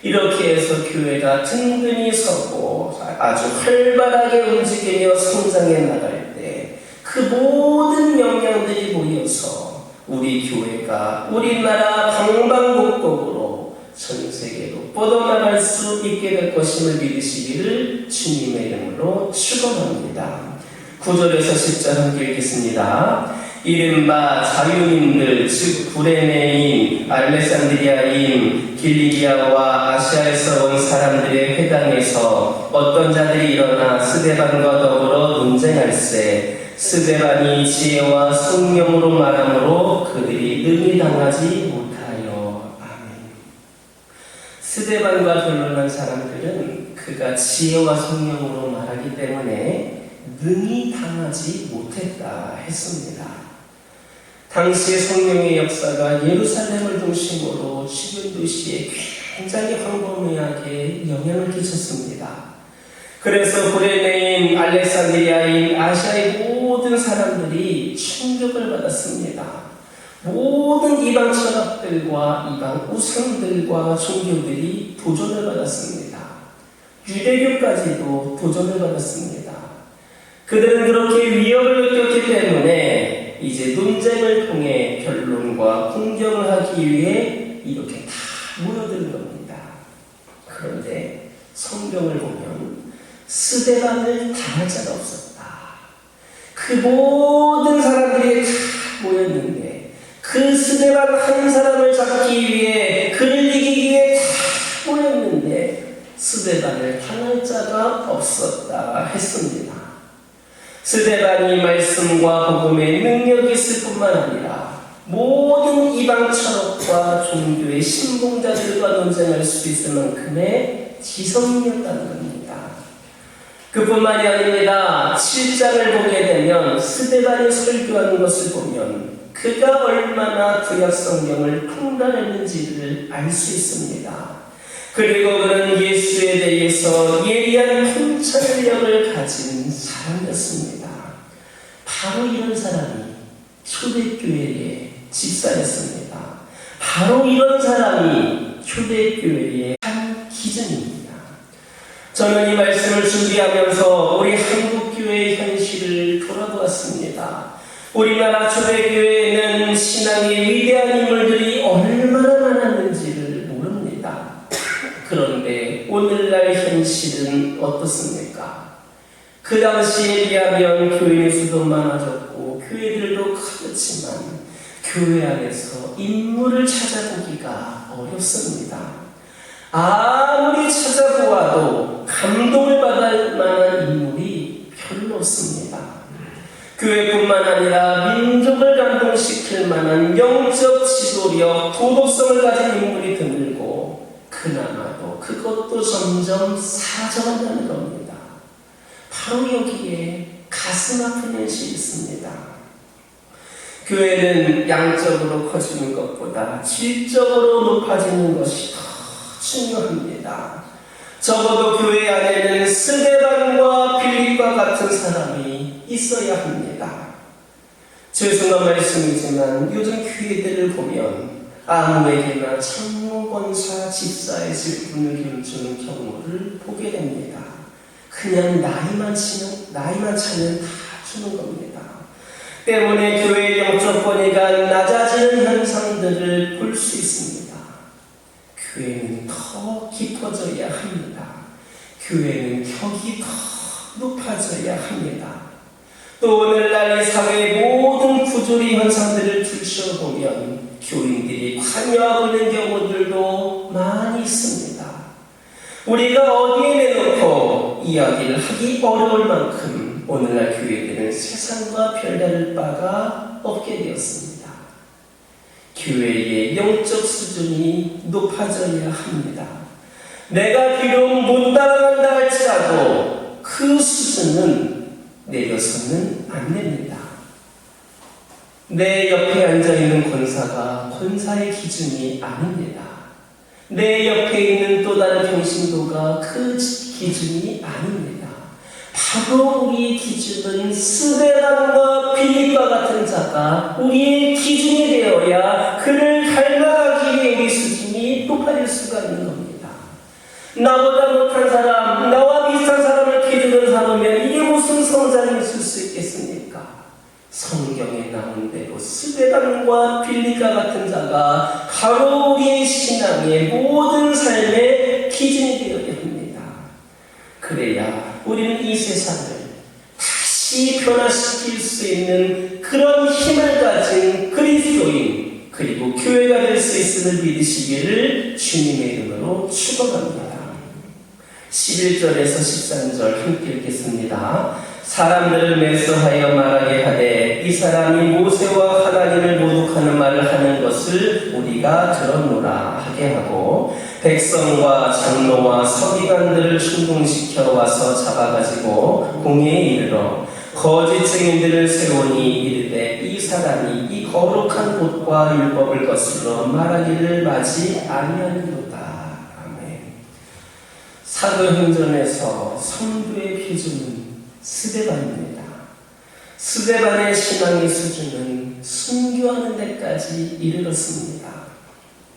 이렇게 해서 교회가 든든히 서고 아주 활발하게 움직이며 성장해 나갈 때 그 모든 역량들이 모여서 우리 교회가 우리나라 방방곡곡으로 전 세계로 뻗어나갈 수 있게 될 것임을 믿으시기를 주님의 이름으로 축원합니다. 9절에서 10절 함께 읽겠습니다. 이른바 자유인들 즉 구레네인, 알렉산드리아인, 길리기아와 아시아에서 온 사람들의 회당에서 어떤 자들이 일어나 스데반과 더불어 논쟁할세. 스데반이 지혜와 성령으로 말하므로 그들이 능히 당하지 못하여. 아멘. 스데반과 변론한 사람들은 그가 지혜와 성령으로 말하기 때문에 능히 당하지 못했다 했습니다. 당시의 성령의 역사가 예루살렘을 중심으로 주변 도시에 굉장히 광범위하게 영향을 끼쳤습니다. 그래서 구레네인, 알렉산드리아인, 아시아의 모든 사람들이 충격을 받았습니다. 모든 이방 철학들과 이방 우상들과 종교들이 도전을 받았습니다. 유대교까지도 도전을 받았습니다. 그들은 그렇게 위협을 느꼈기 때문에 이제 논쟁을 통해 변론과 공경을 하기 위해 이렇게 다 모여드는 겁니다. 그런데 성경을 보면 스데반을 당할 자가 없었다. 그 모든 사람들이 다 모였는데 그 스데반 한 사람을 잡기 위해 그를 이기기 위해 다 모였는데 스데반을 당할 자가 없었다 했습니다. 스데반이 말씀과 복음의 능력이 있을 뿐만 아니라 모든 이방 철학과 종교의 신봉자들과 논쟁할 수 있을 만큼의 지성이었다는 겁니다. 그뿐만이 아닙니다. 7장을 보게 되면 스데반이 설교하는 것을 보면 그가 얼마나 구약 성경을 통달했는지를 알 수 있습니다. 그리고 그는 예수에 대해서 예리한 통찰력을 가진 사람이었습니다. 바로 이런 사람이 초대교회의 집사였습니다. 바로 이런 사람이 초대교회의 한 기준입니다. 저는 이 말씀을 준비하면서 우리 한국교회의 현실을 돌아보았습니다. 우리나라 초대교회에는 신앙의 위대한 인물들이 얼마나 많았는지를 모릅니다. 그런데 오늘날 현실은 어떻습니까? 그 당시에 비하면 교인의 수도 많아졌고 교회들도 커졌지만 교회 안에서 인물을 찾아보기가 어렵습니다. 아무리 찾아보아도 감동을 받을 만한 인물이 별로 없습니다. 교회뿐만 아니라 민족을 감동시킬 만한 영적 지도력, 도덕성을 가진 인물이 드물고 그나마도 그것도 점점 사라져간다는 겁니다. 바로 여기에 가슴 아픈 현실이 있습니다. 교회는 양적으로 커지는 것보다 질적으로 높아지는 것이 더 중요합니다. 적어도 교회 안에는 스데반과 빌립과 같은 사람이 있어야 합니다. 죄송한 말씀이지만 요즘 교회들을 보면 아무에게나 장로, 권사, 집사의 직분을 기울주는 경우를 보게 됩니다. 그냥 나이만 차면 다 주는 겁니다. 때문에 교회의 영적 권위가 낮아지는 현상들을 볼 수 있습니다. 교회는 더 깊어져야 합니다. 교회는 격이 더 높아져야 합니다. 또 오늘날 이 사회의 모든 부조리 현상들을 들춰보면 교인들이 관여하고 있는 경우들도 많이 있습니다. 우리가 어디에 내놓고 이야기를 하기 어려울 만큼 오늘날 교회들은 세상과 별다를 바가 없게 되었습니다. 교회의 영적 수준이 높아져야 합니다. 내가 비록 못 따라간다 할지라도 그 수준은 내려서는 안 됩니다. 내 옆에 앉아있는 권사가 권사의 기준이 아닙니다. 내 옆에 있는 또 다른 평신도가 그 기준이 아닙니다. 바로 우리의 기준은 스데반과 빌립과 같은 자가 우리의 기준이 되어야 그를 닮아가기 위해 우리 수준이 높아질 수가 있는 겁니다. 나보다 못한 사람, 나와 비슷한 사람을 기준으로 삼으면 이게 무슨 성장이 있을 수 있겠습니까? 성경에 나온 대로 스데반과 빌립과 같은 자가 바로 우리의 신앙의 모든 삶의 기준이 되어야 합니다. 그래야 우리는 이 세상을 다시 변화시킬 수 있는 그런 힘을 가진 그리스도인 그리고 교회가 될 수 있음을 믿으시기를 주님의 이름으로 축원합니다. 11절에서 13절 함께 읽겠습니다. 사람들을 매수하여 말하게 하되 이 사람이 모세와 하나님을 모독하는 말을 하는 것을 우리가 들었노라 하게 하고 백성과 장로와 서기관들을 충동시켜 와서 잡아가지고 공회에 이르러 거짓 증인들을 세우니 이르되 이 사람이 이 거룩한 곳과 율법을 거슬러 말하기를 마지 아니하리로다. 아멘. 사도행전에서 성도의 기준은 스데반입니다. 스데반의 신앙의 수준은 순교하는 데까지 이르렀습니다.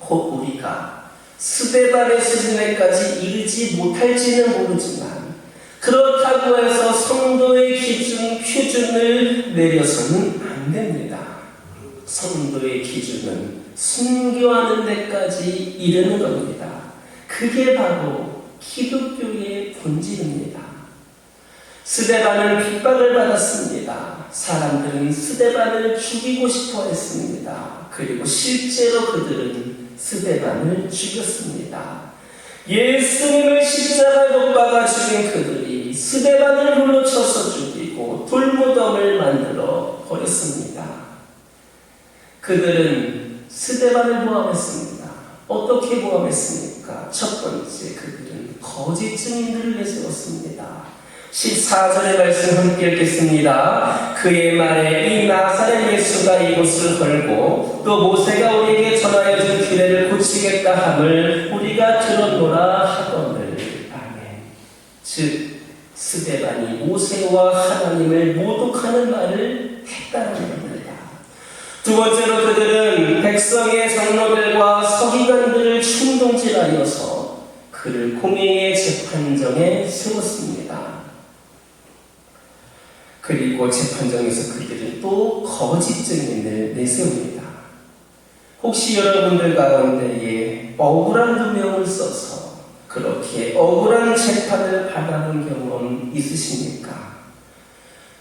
혹 우리가 스데반의 수준에까지 이르지 못할지는 모르지만 그렇다고 해서 성도의 기준, 표준을 내려서는 안 됩니다. 성도의 기준은 순교하는 데까지 이르는 겁니다. 그게 바로 기독교의 본질입니다. 스데반은 핍박을 받았습니다. 사람들은 스데반을 죽이고 싶어 했습니다. 그리고 실제로 그들은 스데반을 죽였습니다. 예수님을 십자가에 못 박아 죽인 그들이 스데반을 불로 쳐서 죽이고 돌무덤을 만들어 버렸습니다. 그들은 스데반을 모함했습니다. 어떻게 모함했습니까? 첫 번째, 그들은 거짓 증인들을 내세웠습니다. 14절의 말씀 함께 읽겠습니다. 그의 말에 이 나사렛 예수가 이곳을 걸고 또 모세가 우리에게 전하여 준 규례를 고치겠다 함을 우리가 들었노라 하거늘. 아멘. 즉 스데반이 모세와 하나님을 모독하는 말을 했다는 겁니다. 두 번째로 그들은 백성의 장로들과 서기관들을 충동질하여서 그를 공회의 재판정에 세웠습니다. 그리고 재판정에서 그들은 또 거짓 증인을 내세웁니다. 혹시 여러분들 가운데에 억울한 누명을 써서 그렇게 억울한 재판을 받아본 경험 있으십니까?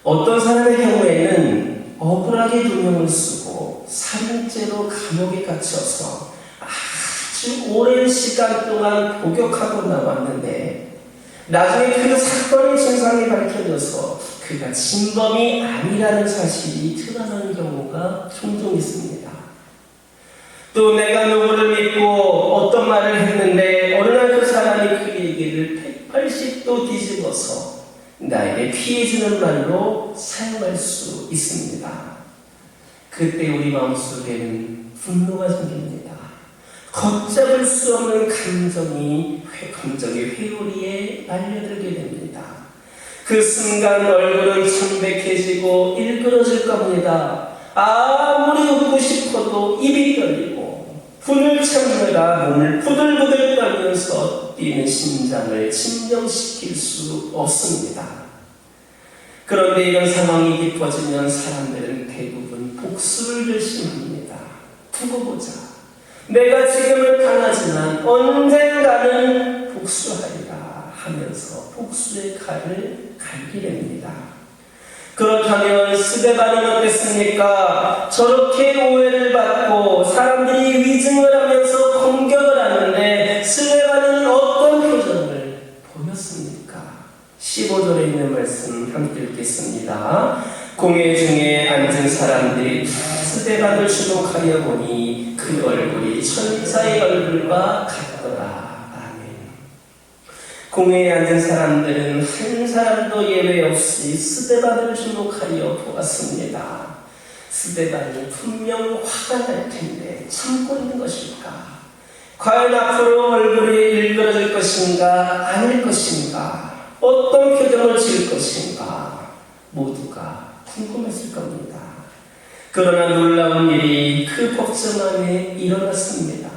어떤 사람의 경우에는 억울하게 누명을 쓰고 살인죄로 감옥에 갇혀서 아주 오랜 시간 동안 복역하고 나왔는데 나중에 그 사건의 진상이 밝혀져서 그가 진범이 아니라는 사실이 드러나는 경우가 종종 있습니다. 또 내가 누구를 믿고 어떤 말을 했는데 어느 날 그 사람이 그 얘기를 180도 뒤집어서 나에게 피해주는 말로 사용할 수 있습니다. 그때 우리 마음속에는 분노가 생깁니다. 걷잡을 수 없는 감정의 회오리에 날려들게 됩니다. 그 순간 얼굴은 창백해지고 일그러질 겁니다. 아무리 웃고 싶어도 입이 떨리고 분을 참느라 몸을 부들부들 떨면서 뛰는 심장을 진정시킬 수 없습니다. 그런데 이런 상황이 깊어지면 사람들은 대부분 복수를 결심합니다. 두고 보자. 내가 지금은 강하지만 언젠가는 복수하리라 하면서 복수의 칼을 갈게 됩니다. 그렇다면 스데반은 어땠습니까? 저렇게 오해를 받고 사람들이 위증을 하면서 공격을 하는데 스데반은 어떤 표정을 보였습니까? 15절에 있는 말씀 함께 읽겠습니다. 공회 중에 앉은 사람들이 스데반을 주목하여 보니 그 얼굴이 천사의 얼굴과 같더라. 아멘. 공회에 앉은 사람들은 한 사람도 예외 없이 스데반을 주목하여 보았습니다. 스데반이 분명 화가 날 텐데 참고 있는 것일까? 과연 앞으로 얼굴이 일그러질 것인가 아닐 것인가? 어떤 표정을 지을 것인가? 모두가 궁금했을 겁니다. 그러나 놀라운 일이 그 법정 안에 일어났습니다.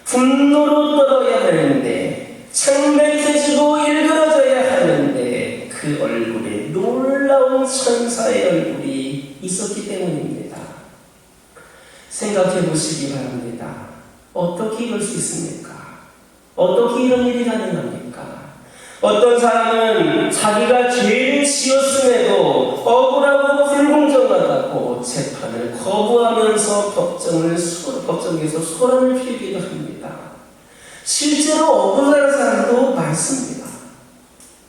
분노로 떨어야 하는데 창백해지고 일그러져야 하는데 그 얼굴에 놀라운 천사의 얼굴이 있었기 때문입니다. 생각해 보시기 바랍니다. 어떻게 이럴 수 있습니까? 어떻게 이런 일이 가능합니까? 어떤 사람은 자기가 죄를 지었음에도 억울하고 불공정하다고 재판을 거부하면서 법정에서 소란을 피우기도 합니다. 실제로 억울한 사람도 많습니다.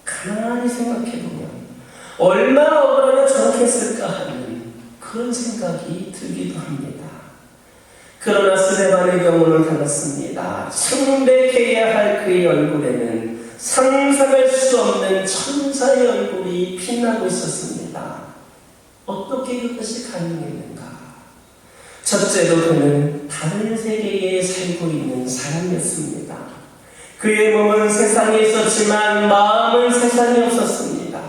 가만히 생각해보면 얼마나 억울하면 저렇게 했을까 하는 그런 생각이 들기도 합니다. 그러나 스데반의 경우는 달랐습니다. 창백해야 할 그의 얼굴에는 상상할 수 없는 천사의 얼굴이 빛나고 있었습니다. 어떻게 그것이 가능했는가? 첫째로 그는 다른 세계에 살고 있는 사람이었습니다. 그의 몸은 세상에 있었지만 마음은 세상에 없었습니다.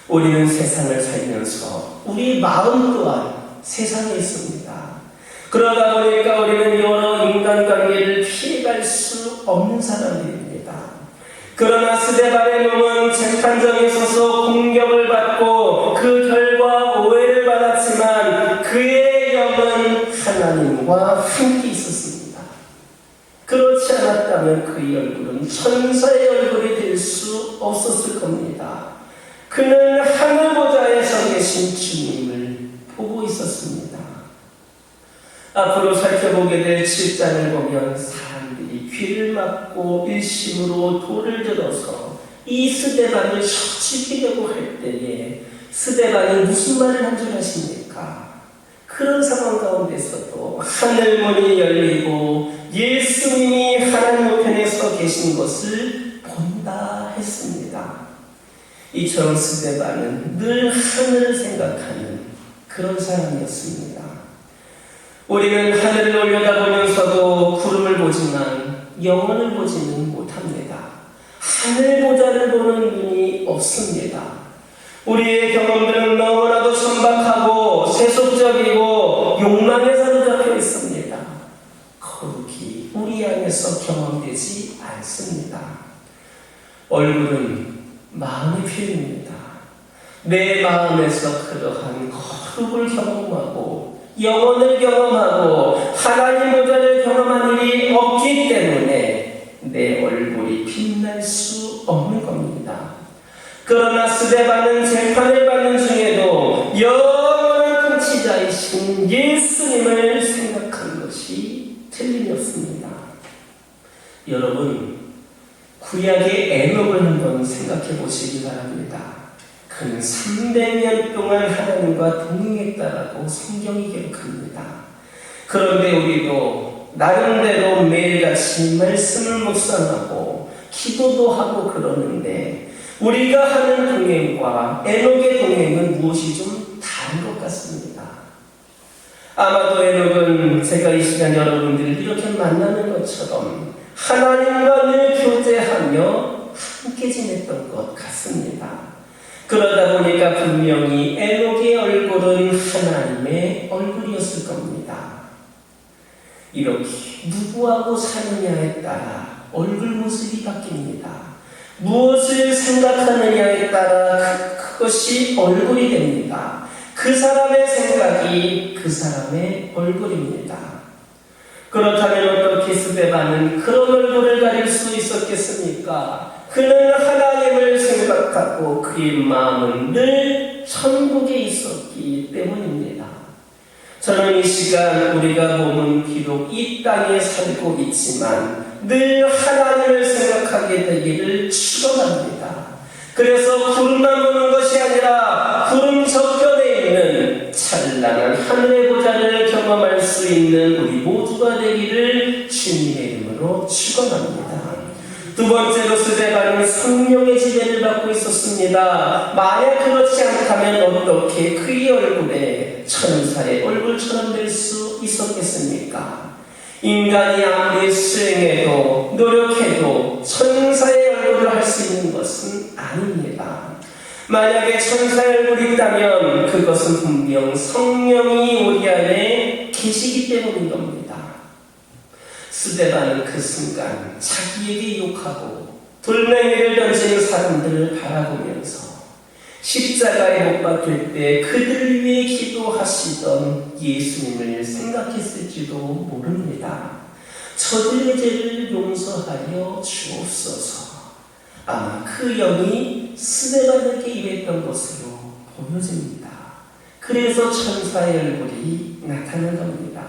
우리는 세상을 살면서 우리 마음 또한 세상에 있습니다. 그러다 보니까 우리는 여러 인간관계를 피해갈 수 없는 사람들입니다. 그러나 스데반의 몸은 재판정에 서서 공격을 받고 그 결과 오해를 받았지만 그의 영은 하나님과 함께 있었습니다. 그렇지 않았다면 그의 얼굴은 천사의 얼굴이 될 수 없었을 겁니다. 그는 하늘 보좌에 서 계신 주님을 보고 있었습니다. 앞으로 살펴보게 될 7장을 보면 사람들이 귀를 막고 일심으로 돌을 들어서 이 스데반을 쳐죽이려고 할 때에 스데반이 무슨 말을 한 줄 아십니까? 그런 상황 가운데서도 하늘문이 열리고 예수님이 하나님 우편에 서 계신 것을 본다 했습니다. 이처럼 스데반은 늘 하늘을 생각하는 그런 사람이었습니다. 우리는 하늘을 올려다보면서도 구름을 보지만 영혼을 보지는 못합니다. 하늘 보좌를 보는 눈이 없습니다. 우리의 경험들은 너무나도 천박하고 세속적이고 욕망에 사로잡혀 있습니다. 거룩히 우리 안에서 경험되지 않습니다. 얼굴은 마음의 표현입니다. 내 마음에서 그러한 거룩을 경험하고 영혼을 경험하고 하나님 보좌를 경험한 일이 없기 때문에 내 얼굴이 빛날 수 없는 겁니다. 그러나 스데반은 재판을 받는 중에도 영원한 통치자이신 예수님을 생각한 것이 틀림이 없습니다. 여러분, 구약의 에녹을 한번 생각해 보시기 바랍니다. 그는 300년 동안 하나님과 동행했다라고 성경이 기록합니다. 그런데 우리도 나름대로 매일같이 말씀을 묵상하고 기도도 하고 그러는데 우리가 하는 동행과 에녹의 동행은 무엇이 좀 다른 것 같습니다. 아마도 에녹은 제가 이 시간 여러분들을 이렇게 만나는 것처럼 하나님과 늘 교제하며 함께 지냈던 것 같습니다. 그러다 보니까 분명히 에녹의 얼굴은 하나님의 얼굴이었을 겁니다. 이렇게 누구하고 사느냐에 따라 얼굴 모습이 바뀝니다. 무엇을 생각하느냐에 따라 그것이 얼굴이 됩니다. 그 사람의 생각이 그 사람의 얼굴입니다. 그렇다면 어떻게 스데반은 그런 얼굴을 가릴 수 있었겠습니까? 그는 하나님을 생각하고 그의 마음은 늘 천국에 있었기 때문입니다. 저는 이 시간 우리가 몸은 비록 이 땅에 살고 있지만 늘 하나님을 생각하게 되기를 축원합니다. 그래서 구름만 보는 것이 아니라 구름 저편에 있는 찬란한 하늘의 보좌를 경험할 수 있는 우리 모두가 되기를 주님의 이름으로 축원합니다. 두 번째로 스데반은 성령의 지배를 받고 있었습니다. 만약 그렇지 않다면 어떻게 그의 얼굴에 천사의 얼굴처럼 될 수 있었겠습니까? 인간이 아무리 수행해도 노력해도 천사의 얼굴을 할 수 있는 것은 아닙니다. 만약에 천사의 얼굴이 있다면 그것은 분명 성령이 우리 안에 계시기 때문인 겁니다. 스데반은 그 순간 자기에게 욕하고 돌멩이를 던지는 사람들을 바라보면서 십자가에 못 박힐 때 그들 위해 기도하시던 예수님을 생각했을지도 모릅니다. 저들의 죄를 용서하여 주옵소서. 아마 그 영이 스데반에게 임했던 것으로 보여집니다. 그래서 천사의 얼굴이 나타난 겁니다.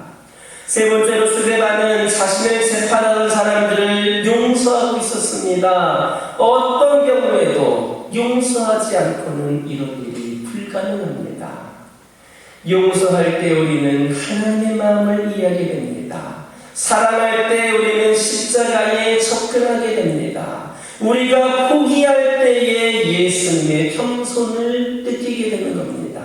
세 번째로 스데반은 자신을 재판하는 사람들을 용서하고 있었습니다. 어떤 경우에도 용서하지 않고는 이런 일이 불가능합니다. 용서할 때 우리는 하나님의 마음을 이해하게 됩니다. 사랑할 때 우리는 십자가에 접근하게 됩니다. 우리가 포기할 때에 예수님의 겸손을 느끼게 되는 겁니다.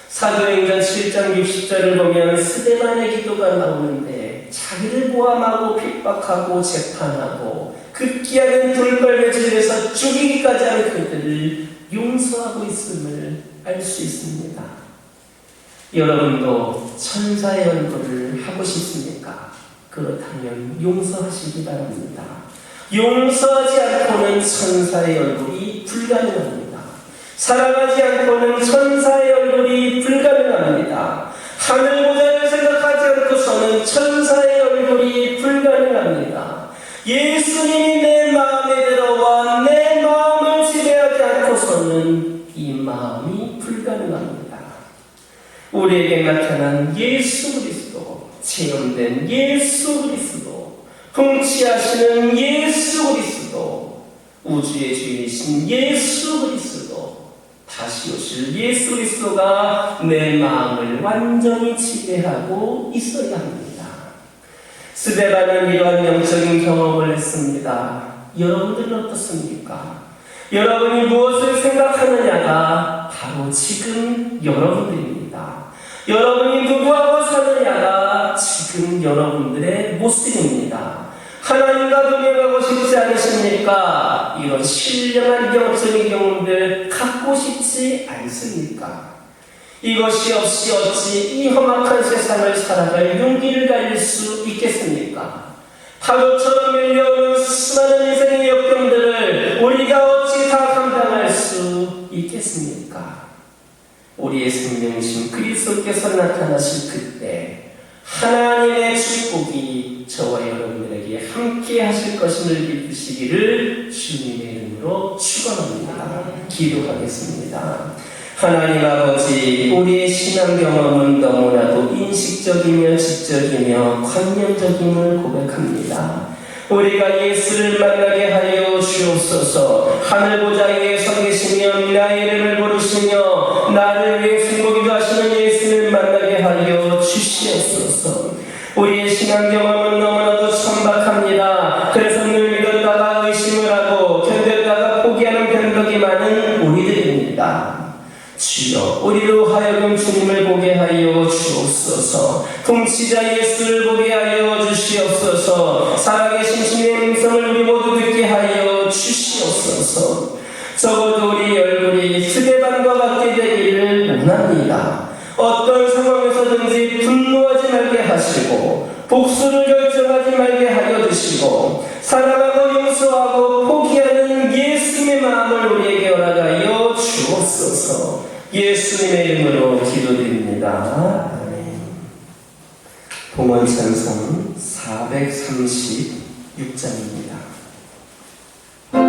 사도행전 7장 60절을 보면 스데반의 기도가 나오는데 자기를 모함하고 핍박하고 재판하고 급기야는 돌발에 질려서 죽이기까지 하는 그들을 용서하고 있음을 알 수 있습니다. 여러분도 천사의 얼굴을 하고 싶습니까? 그렇다면 용서하시기 바랍니다. 용서하지 않고는 천사의 얼굴이 불가능합니다. 사랑하지 않고는 천사의 얼굴이 불가능합니다. 하늘 보좌를 생각하지 않고서는 천사의 얼굴이 불가능합니다. 예수님이 내 마음에 들어와 내 마음을 지배하지 않고서는 이 마음이 불가능합니다. 우리에게 나타난 예수 그리스도, 체험된 예수 그리스도, 통치하시는 예수 그리스도, 우주의 주인이신 예수 그리스도, 다시 오실 예수 그리스도가 내 마음을 완전히 지배하고 있어야 합니다. 스데반은 이러한 영적인 경험을 했습니다. 여러분들은 어떻습니까? 여러분이 무엇을 생각하느냐가 바로 지금 여러분들입니다. 여러분이 누구하고 사느냐가 지금 여러분들의 모습입니다. 하나님과 동행하고 싶지 않으십니까? 이런 신령한 영적인 경험들 갖고 싶지 않습니까? 이것이 없이 어찌 이 험악한 세상을 살아갈 용기를 가질 수 있겠습니까? 파도처럼 밀려오는 수많은 인생의 역경들을 우리가 어찌 다 감당할 수 있겠습니까? 우리의 생명이신 그리스도께서 나타나실 그때 하나님의 축복이 저와 여러분들에게 함께 하실 것임을 믿으시기를 주님의 이름으로 축원합니다. 기도하겠습니다. 하나님 아버지, 우리의 신앙 경험은 너무나도 인식적이며 지적이며 관념적임을 고백합니다. 우리가 예수를 만나게 하여 주옵소서. 하늘 보좌에 서 계시며 나의 이름을 부르시며 나를 위해 숨기기도 하시는 예수를 만나게 하여 주시옵소서. 우리의 신앙 경험은 너무나도 천박합니다. 그래서 늘 믿었다가 의심을 하고 견뎠다가 포기하는 변덕이 많은 우리들입니다. 주여, 우리로 하여금 주님을 보게 하여 주옵소서. 통치자 예수를 보게 하여 주시옵소서. 살아계신 주님의 음성을 우리 모두 듣게 하여 주시옵소서. 적어도 우리 얼굴이 스데반과 같게 되기를 원합니다. 어떤 상황에서든지 분노하지 말게 하시고 복수를 결정하지 말게 하여 주시고 사랑하고 용서하고 포기하는 예수님의 마음을 우리에게 허락하여 주옵소서. 예수님의 이름으로 기도드립니다. 아멘. 봉헌 찬송 436장입니다. 그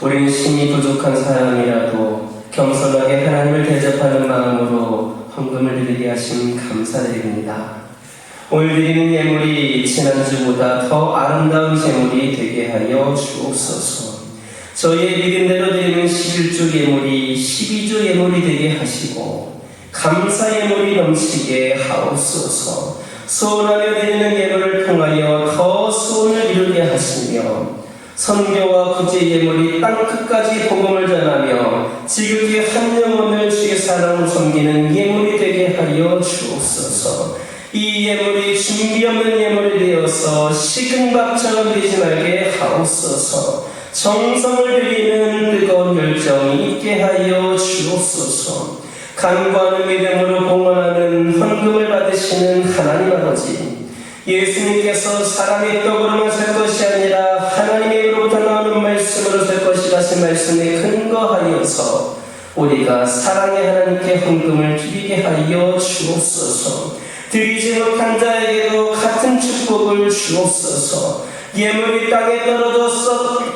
우리는 힘이 부족한 사람이라도 겸손하게 하나님을 대접하는 마음으로 헌금을 드리게 하심 감사드립니다. 오늘 드리는 예물이 지난주보다 더 아름다운 제물이 되게 하여 주옵소서. 저희의 믿음대로 드리는 11주 예물이 12주 예물이 되게 하시고 감사 예물이 넘치게 하옵소서. 소원하며 드리는 예물을 통하여 더 소원을 이루게 하시며 선교와 구제 예물이 땅끝까지 복음을 전하며 지극히 한 영혼을 주의 사랑을 섬기는 예물이 되게 하여 주옵소서. 이 예물이 준비 없는 예물이 되어서 식은 밥처럼 되지 말게 하옵소서. 정성을 드리는 뜨거운 열정이 있게 하여 주옵소서. 간구하는 믿음으로 봉헌하는 헌금을 받으시는 하나님 아버지, 예수님께서 사람의 떡으로만 살 것이 아니라 하나님의 입으로부터 나오는 말씀으로 살 것이라 하신 말씀에 근거하여서 우리가 사랑의 하나님께 헌금을 드리게 하여 주옵소서. 드리지 못한 자에게도 같은 축복을 주옵소서. 예물이 땅에 떨어져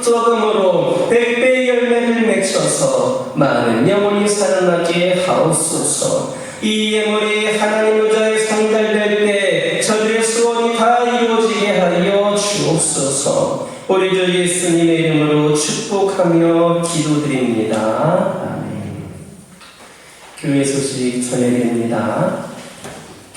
썩음으로 100배의 열매를 맺혀서 많은 영혼이 살아나게 하옵소서. 이 예물이 하나님 의자에 상달될 때 저들의 소원이 다 이루어지게 하여 주옵소서. 우리 주 예수님의 이름으로 축복하며 기도드립니다. 아멘. 교회 소식 전해드립니다.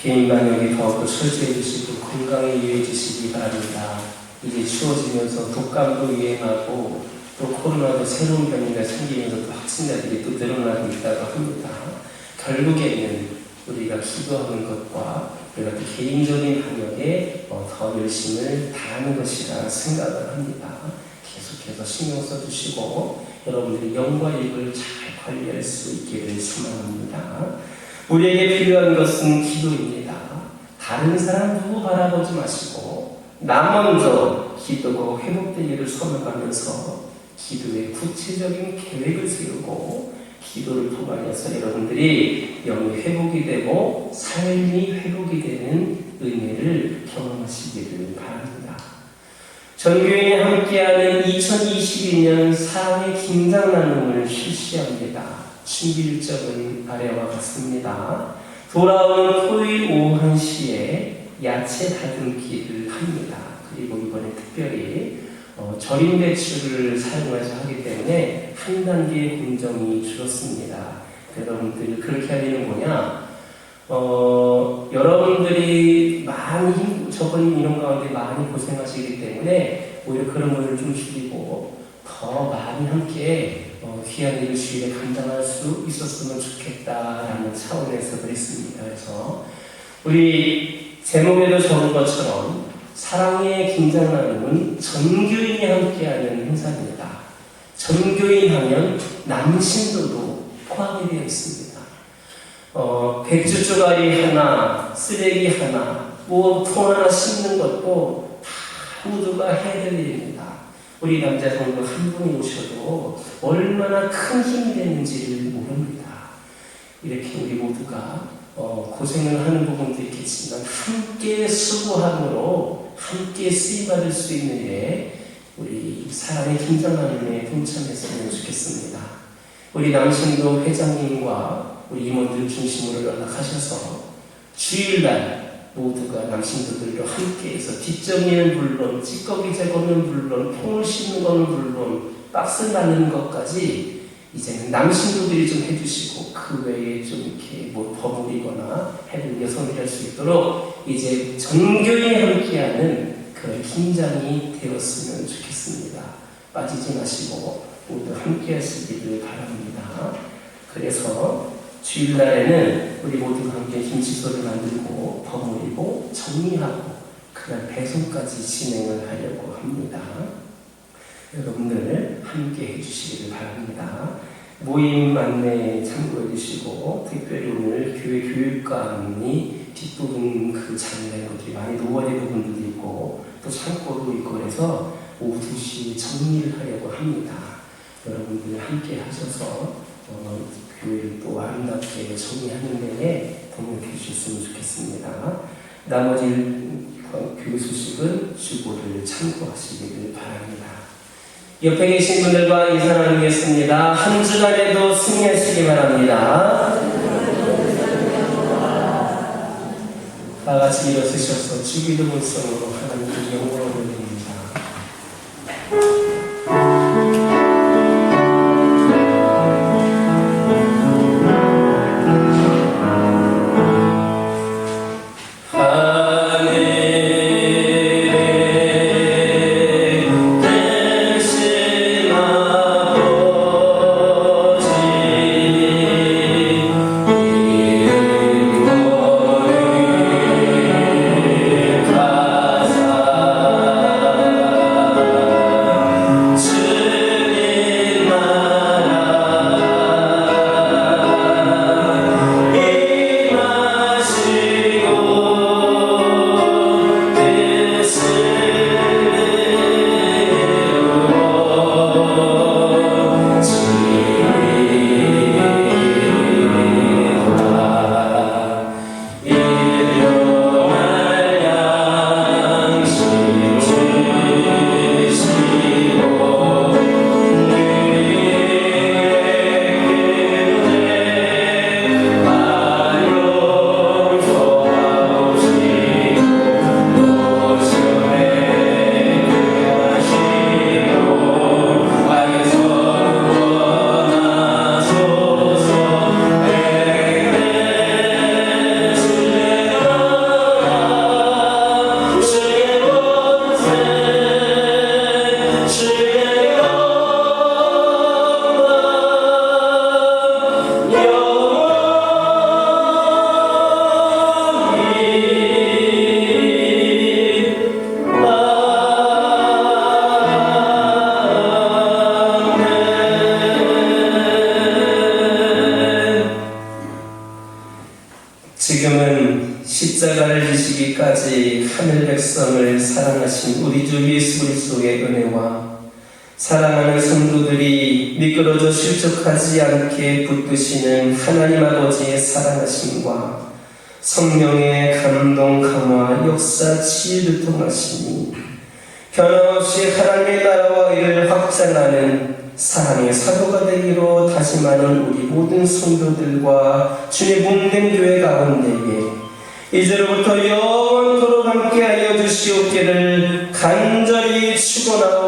개인 방역에 더욱더 철저해 주시고 건강에 유의해 주시기 바랍니다. 이제 추워지면서 독감도 유행하고 또 코로나도 새로운 변이가 생기면서 또 확진자들이 또 늘어나고 있다고 합니다. 결국에는 우리가 기도하는 것과 우리가 또 개인적인 방역에 더 열심을 다하는 것이라 생각을 합니다. 계속해서 신경 써주시고 여러분들이 영과 일을 잘 관리할 수 있기를 소망합니다. 우리에게 필요한 것은 기도입니다. 다른 사람 누구 바라보지 마시고 나 먼저 기도고 회복되기를 소망하면서 기도의 구체적인 계획을 세우고 기도를 통하여서 여러분들이 영이 회복이 되고 삶이 회복이 되는 은혜를 경험하시기를 바랍니다. 전교인이 함께하는 2022년 사랑의 김장 나눔을 실시합니다. 준비 일정은 아래와 같습니다. 돌아오는 토요일 오후 1시에 야채 다듬기를 합니다. 그리고 이번에 특별히 절임 배추를 사용해서 하기 때문에 한 단계의 공정이 줄었습니다. 여러분들이 그렇게 할 일은 뭐냐? 여러분들이 많이 저번 이런 가운데 많이 고생하시기 때문에 오히려 그런 것을 좀 줄이고 더 많이 함께 귀한 일을 주일에 감당할 수 있었으면 좋겠다라는 차원에서 그랬습니다. 그래서 우리 제목에도 적은 것처럼 사랑의 김장 나눔은 전교인이 함께하는 행사입니다. 전교인 하면 남신도도 포함이 되어 있습니다. 배추 조가리 하나, 쓰레기 하나, 통 하나 씹는 것도 다 모두가 해야 될 일입니다. 우리 남자 성도 한 분이 오셔도 얼마나 큰 힘이 되는지를 모릅니다. 이렇게 우리 모두가 고생을 하는 부분도 있겠지만 함께 수고함으로 함께 쓰임받을 수 있는 일에 우리 사랑의 김장 나눔에 동참했으면 좋겠습니다. 우리 남신도 회장님과 우리 임원들 중심으로 연락하셔서 주일날 모두가 남신도들과 함께해서 뒷정리는 물론 찌꺼기 제거는 물론 통을 씻는 거는 물론 박스 나누는 것까지 이제는 남신도들이 좀 해주시고 그 외에 좀 이렇게 버무리거나 해를 여성이 할 수 있도록 이제 전교인이 함께하는 그 긴장이 되었으면 좋겠습니다. 빠지지 마시고 모두 함께 하시기를 바랍니다. 그래서 주일날에는 우리 모두가 함께 김치소를 만들고 버무리고 정리하고 그날 배송까지 진행을 하려고 합니다. 여러분들 함께 해주시기를 바랍니다. 모임 안내 참고해 주시고 특별히 오늘 교회 교육관이 뒷부분 그 장례 것들이 많이 노화된 부분들도 있고 또 창고도 있고 그래서 오후 2시에 정리를 하려고 합니다. 여러분들 함께 하셔서 교회를 또 아름답게 정리하는 데에 동력해 주셨으면 좋겠습니다. 나머지 교회 소식은 주보를 참고하시기를 바랍니다. 옆에 계신 분들과 인사 나누겠습니다. 한 주간에도 승리하시기 바랍니다. 다 같이 일어서셔서 주기도 본성으로 하나님께 영광을 올립니다. 지금은 십자가를 지시기까지 하늘 백성을 사랑하신 우리 주 예수 그리스도의 은혜와 사랑하는 성도들이 미끄러져 실족하지 않게 붙드시는 하나님 아버지의 사랑하심과 성령의 감동, 강화, 역사, 지혜를 통하시니 변함없이 하나님의 나라와 의를 확장하는 사랑의 사도가 되기로 다짐하는 우리 모든 성도들과 주의 몸된 교회 가운데에 이제로부터 영원토록 함께하여 주시옵기를 간절히 축원하고